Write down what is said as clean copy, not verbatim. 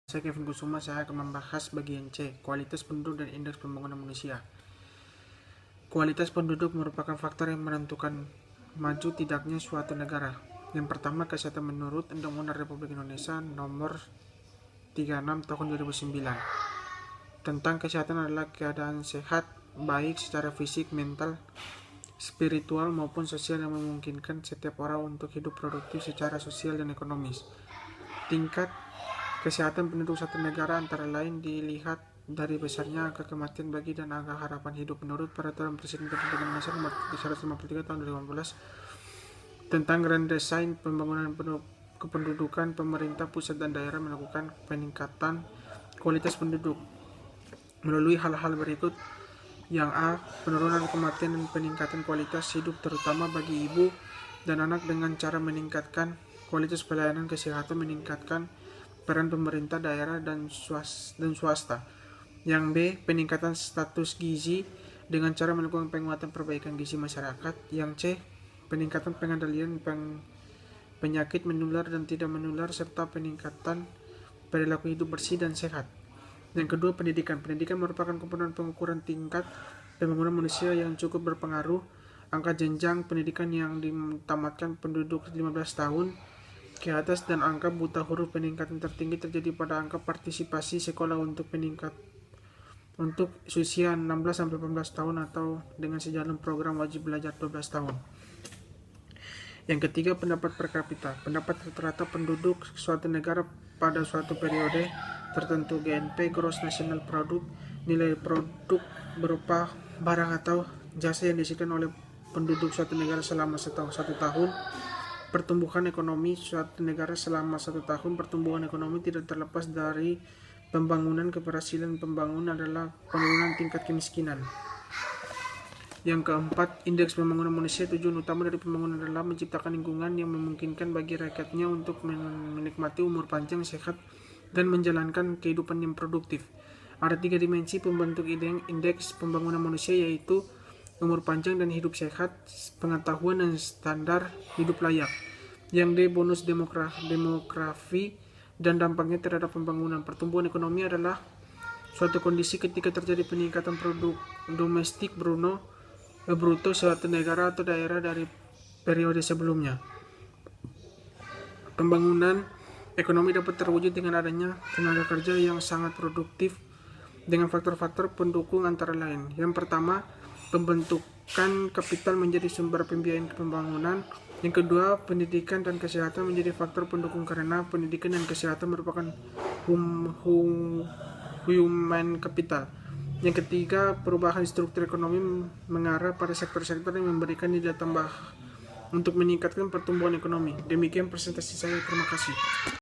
Saya Kevin Kusuma, saya akan membahas bagian C, kualitas penduduk dan indeks pembangunan manusia. Kualitas penduduk merupakan faktor yang menentukan maju tidaknya suatu negara. Yang pertama, kesehatan menurut Undang-Undang Republik Indonesia Nomor 36 Tahun 2009. Tentang kesehatan adalah keadaan sehat, baik secara fisik, mental, spiritual maupun sosial yang memungkinkan setiap orang untuk hidup produktif secara sosial dan ekonomis. Tingkat kesehatan penduduk satu negara antara lain dilihat dari besarnya angka kematian bagi dan angka harapan hidup menurut Peraturan Presiden Republik Indonesia Nomor 153 Tahun 2015 tentang Grand Design Pembangunan Kependudukan. Pemerintah pusat dan daerah melakukan peningkatan kualitas penduduk melalui hal-hal berikut. Yang A. Penurunan kematian dan peningkatan kualitas hidup terutama bagi ibu dan anak dengan cara meningkatkan kualitas pelayanan kesehatan, meningkatkan peran pemerintah daerah dan swasta. Yang B. Peningkatan status gizi dengan cara melakukan penguatan perbaikan gizi masyarakat. Yang C. Peningkatan pengendalian penyakit menular dan tidak menular serta peningkatan perilaku hidup bersih dan sehat. Yang kedua, pendidikan. Pendidikan merupakan komponen pengukuran tingkat pembangunan manusia yang cukup berpengaruh. Angka jenjang pendidikan yang ditamatkan penduduk 15 tahun ke atas dan angka buta huruf peningkatan tertinggi terjadi pada angka partisipasi sekolah untuk usia 16-18 tahun atau dengan sejalan program wajib belajar 12 tahun. Yang ketiga, pendapat per kapita. Pendapat rata-rata penduduk suatu negara pada suatu periode tertentu. GNP, Gross National Product, nilai produk berupa barang atau jasa yang disediakan oleh penduduk suatu negara selama satu tahun. Pertumbuhan ekonomi suatu negara selama 1 tahun. Pertumbuhan ekonomi tidak terlepas dari pembangunan. Keberhasilan pembangunan adalah penurunan tingkat kemiskinan. Yang keempat, indeks pembangunan manusia. Tujuan utama dari pembangunan adalah menciptakan lingkungan yang memungkinkan bagi rakyatnya untuk menikmati umur panjang, sehat, dan menjalankan kehidupan yang produktif. Ada 3 dimensi pembentuk indeks pembangunan manusia, yaitu umur panjang dan hidup sehat, pengetahuan dan standar hidup layak. Yang D, bonus demografi dan dampaknya terhadap pembangunan. Pertumbuhan ekonomi adalah suatu kondisi ketika terjadi peningkatan produk domestik bruto suatu negara atau daerah dari periode sebelumnya. Pembangunan ekonomi dapat terwujud dengan adanya tenaga kerja yang sangat produktif dengan faktor-faktor pendukung antara lain. Yang pertama, pembentukan kapital menjadi sumber pembiayaan pembangunan. Yang kedua, pendidikan dan kesehatan menjadi faktor pendukung karena pendidikan dan kesehatan merupakan human capital. Yang ketiga, perubahan struktur ekonomi mengarah pada sektor-sektor yang memberikan nilai tambah untuk meningkatkan pertumbuhan ekonomi. Demikian presentasi saya, terima kasih.